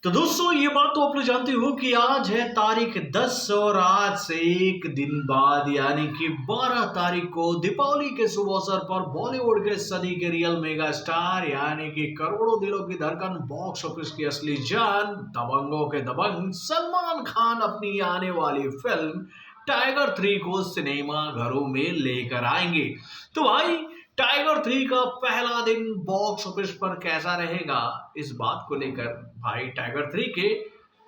तो दोस्तों ये बात तो आप लोग जानते हो कि आज है तारीख 10 और आज से एक दिन बाद यानी कि 12 तारीख को दीपावली के शुभ अवसर पर बॉलीवुड के सदी के रियल मेगा स्टार यानी कि करोड़ों दिलों की धड़कन बॉक्स ऑफिस की असली जान दबंगों के दबंग सलमान खान अपनी आने वाली फिल्म टाइगर 3 को सिनेमा घरों में लेकर आएंगे। तो भाई टाइगर 3 का पहला दिन बॉक्स ऑफिस पर कैसा रहेगा, इस बात को लेकर भाई टाइगर 3 के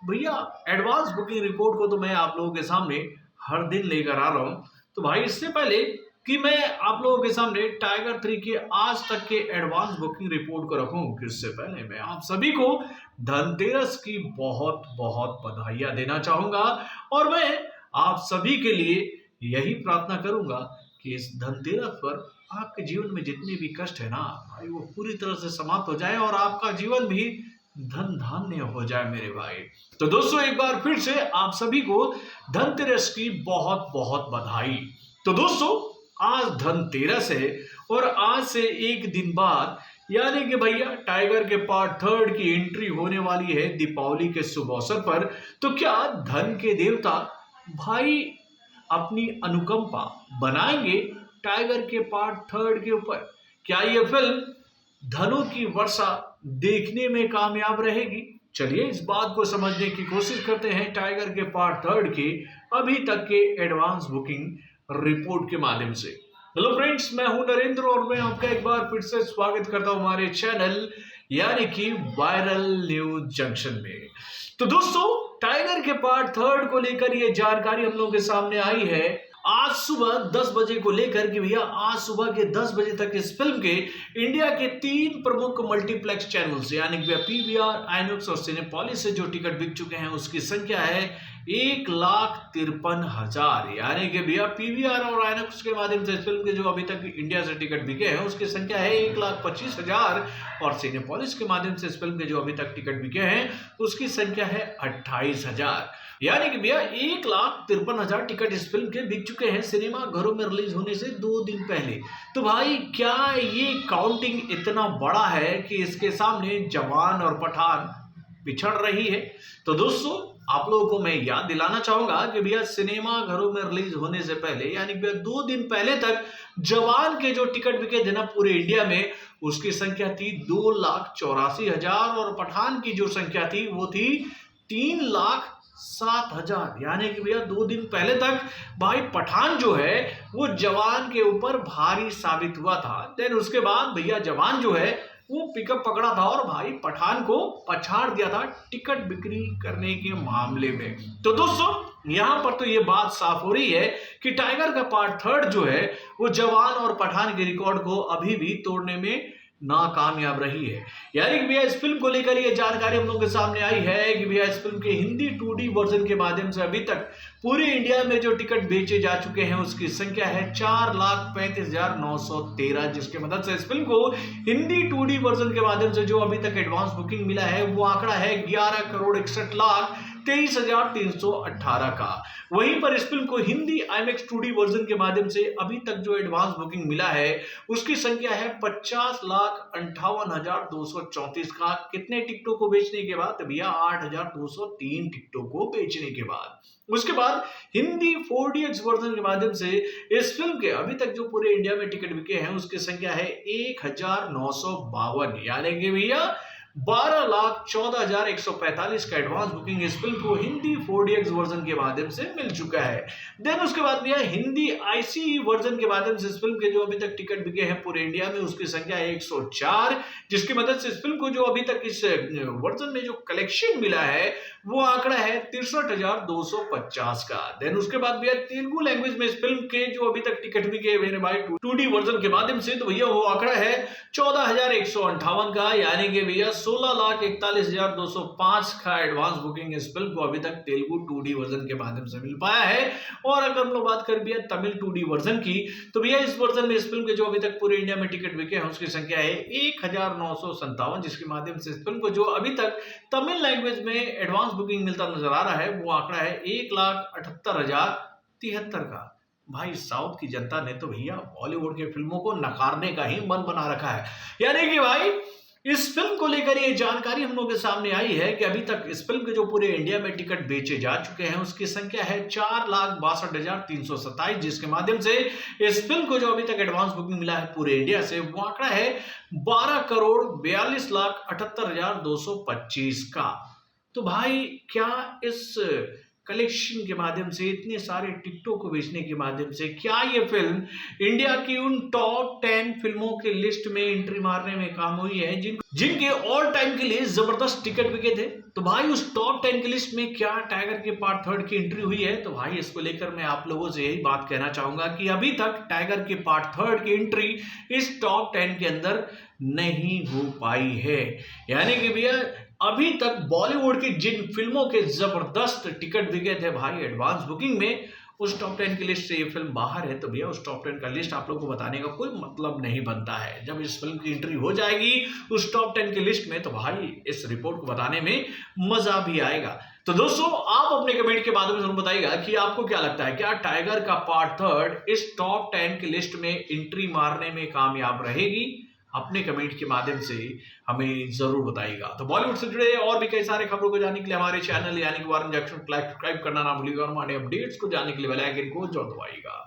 भैया एडवांस बुकिंग रिपोर्ट को तो मैं आप लोगों के सामने हर दिन लेकर आ रहा हूं। तो भाई इससे पहले कि मैं आप लोगों के सामने टाइगर 3 के आज तक के एडवांस बुकिंग रिपोर्ट को रखूं, इससे पहले मैं आप सभी को धनतेरस की बहुत बहुत बधाइयां देना चाहूंगा और मैं आप सभी के लिए यही प्रार्थना करूंगा कि इस धनतेरस पर आपके जीवन में जितने भी कष्ट है ना भाई वो पूरी तरह से समाप्त हो जाए और आपका जीवन भी धन धान्य हो जाए मेरे भाई। तो दोस्तों एक बार फिर से आप सभी को धनतेरस की बहुत बहुत बधाई। तो दोस्तों आज धनतेरस है और आज से एक दिन बाद यानी कि भैया टाइगर के पार्ट 3 की एंट्री होने वाली है दीपावली के शुभ अवसर पर। तो क्या धन के देवता भाई अपनी अनुकंपा बनाएंगे टाइगर के पार्ट 3 के ऊपर? क्या यह फिल्म धनों की वर्षा देखने में कामयाब रहेगी? चलिए इस बात को समझने की कोशिश करते हैं टाइगर के पार्ट 3 के अभी तक के एडवांस बुकिंग रिपोर्ट के माध्यम से। हेलो फ्रेंड्स, मैं हूं नरेंद्र और मैं आपका एक बार फिर से स्वागत करता हूं हमारे चैनल यानी कि वायरल न्यूज जंक्शन में। तो दोस्तों टाइगर के पार्ट 3 को लेकर ये जानकारी हम लोगों के सामने आई है आज सुबह 10 बजे को लेकर कि भैया आज सुबह के 10 बजे तक इस फिल्म के इंडिया के 3 प्रमुख मल्टीप्लेक्स चैनल्स यानी कि पीवीआर, आइनॉक्स और सिनेपोलिस से जो टिकट बिक चुके हैं उसकी संख्या है 1,53,000। यानी कि भैया पीवीआर और आइनॉक्स के माध्यम से इस फिल्म के जो अभी तक इंडिया से टिकट बिके हैं उसकी संख्या है 1,25,000 और सिनेपोलिस के माध्यम से इस फिल्म के जो अभी तक टिकट बिके हैं उसकी संख्या है 28,000। यानी कि भैया 1,53,000 टिकट इस फिल्म के बिक चुके हैं सिनेमा घरों में रिलीज होने से 2 दिन पहले। तो भाई क्या ये काउंटिंग इतना बड़ा है कि इसके सामने जवान और पठान पिछड़ रही है? तो दोस्तों आप लोगों को मैं याद दिलाना चाहूंगा कि भैया सिनेमा घरों में रिलीज होने से पहले यानी भैया 2 दिन पहले तक जवान के जो टिकट बिके थे ना पूरे इंडिया में उसकी संख्या थी 2,84,000 और पठान की जो संख्या थी वो थी 3,07,000। यानी कि भैया 2 दिन पहले तक भाई पठान जो है वो जवान के ऊपर भारी साबित हुआ था। देन उसके बाद भैया जवान जो है वो पिकअप पकड़ा था और भाई पठान को पछाड़ दिया था टिकट बिक्री करने के मामले में। तो दोस्तों यहां पर तो ये बात साफ हो रही है कि टाइगर का पार्ट 3 जो है वो जवान और पठान के रिकॉर्ड को अभी भी तोड़ने में नाकामयाब रही है। यानी कि भैया इस फिल्म को लेकर ये जानकारी हम लोगों के सामने आई है कि भैया इस फिल्म के हिंदी 2D वर्जन के माध्यम से अभी तक पूरे इंडिया में जो टिकट बेचे जा चुके हैं उसकी संख्या है 4,35,913, जिसके मदद से इस फिल्म को हिंदी 2D वर्जन के माध्यम से जो अभी तक एडवांस बुकिंग मिला है वो आंकड़ा है 11,61,23,318 का। वहीं पर इस फिल्म को हिंदी IMAX 2D वर्जन के माध्यम से अभी तक जो एडवांस बुकिंग मिला है उसकी संख्या है 50,58,234 का। कितने टिकटों को बेचने के बाद? भैया 8,203 टिकटों को बेचने के बाद। उसके बाद हिंदी 4DX वर्जन के माध्यम से इस फिल्म के अभी तक जो पूरे इंडिया में टिकट बिके हैं उसकी संख्या है 1,952। यानी कि भैया 12,14,145 का एडवांस बुकिंग इस फिल्म को हिंदी 4DX वर्जन के माध्यम से मिल चुका है। देन उसके बाद भैया हिंदी ICE वर्जन के माध्यम से इस फिल्म के जो अभी तक टिकट बिके हैं पूरे इंडिया में उसकी संख्या है 104, जिसकी मदद से इस फिल्म को जो अभी तक इस वर्जन में जो कलेक्शन मिला है वो आंकड़ा है 63,250 का। देन उसके बाद भैया तेलुगु लैंग्वेज में इस फिल्म के जो अभी तक टिकट बिके मेरे भाई 2D वर्जन के माध्यम से तो भैया वो आंकड़ा है 14,158 का। यानी कि भैया 16,41,205 का एडवांस बुकिंग इस फिल्म को अभी तक तेलुगु 2D वर्जन के माध्यम से मिल पाया है। और अगर हम लोग बात करें भैया तमिल 2D वर्जन की तो भैया इस वर्जन में इस फिल्म के जो अभी तक पूरे इंडिया में टिकट बिके हैं उसकी संख्या है 1,957, जिसके माध्यम से इस फिल्म को जो अभी तक तमिल लैंग्वेज में एडवांस बुकिंग मिलता नजर आ रहा है वो आंकड़ा है 1,78,073 का। भाई साउथ की जनता ने तो भैया बॉलीवुड के फिल्मों को नकारने का ही मन बना रखा है। यानी कि भाई इस फिल्म को लेकर ये जानकारी हम लोगों के सामने आई है कि अभी तक इस फिल्म के जो पूरे इंडिया में टिकट बेचे जा चुके हैं उसकी संख्या है 4,62,327, जिसके माध्यम से इस फिल्म को जो अभी तक एडवांस बुकिंग मिला है पूरे इंडिया से वो आंकड़ा है 12,42,78,225 का। तो भाई क्या इस कलेक्शन के माध्यम से, इतने सारे टिकटों को बेचने के माध्यम से, क्या ये फिल्म इंडिया की उन टॉप 10 फिल्मों के लिस्ट में एंट्री मारने में काम हुई है जिनके ऑल टाइम के लिए जबरदस्त टिकट बिके थे? तो भाई उस टॉप 10 की लिस्ट में क्या टाइगर के पार्ट 3 की एंट्री हुई है? तो भाई इसको लेकर मैं आप लोगों से यही बात कहना चाहूंगा कि अभी तक टाइगर के पार्ट 3 की एंट्री इस टॉप 10 के अंदर नहीं हो पाई है। यानी कि भैया अभी तक बॉलीवुड की जिन फिल्मों के जबरदस्त टिकट बिके थे भाई एडवांस बुकिंग में, उस टॉप 10 की लिस्ट से ये फिल्म बाहर है। तो भैया उस टॉप 10 का लिस्ट आप लोगों को बताने का कोई मतलब नहीं बनता है। जब इस फिल्म की एंट्री हो जाएगी उस टॉप 10 की लिस्ट में, तो भाई इस रिपोर्ट को बताने में मजा भी आएगा। तो दोस्तों आप अपने कमेंट के बाद में जरूर बताइएगा कि आपको क्या लगता है, क्या टाइगर का पार्ट 3 इस टॉप 10 की लिस्ट में एंट्री मारने में कामयाब रहेगी? अपने कमेंट के माध्यम से हमें जरूर बताइएगा। तो बॉलीवुड से जुड़े और भी कई सारे खबरों को जानने के लिए हमारे चैनल यानी कि वारन जंक्शन को लाइक सब्सक्राइब करना ना भूलिएगा और हमारे अपडेट्स को जानने के लिए बेल आइकन को जरूर दबाइएगा।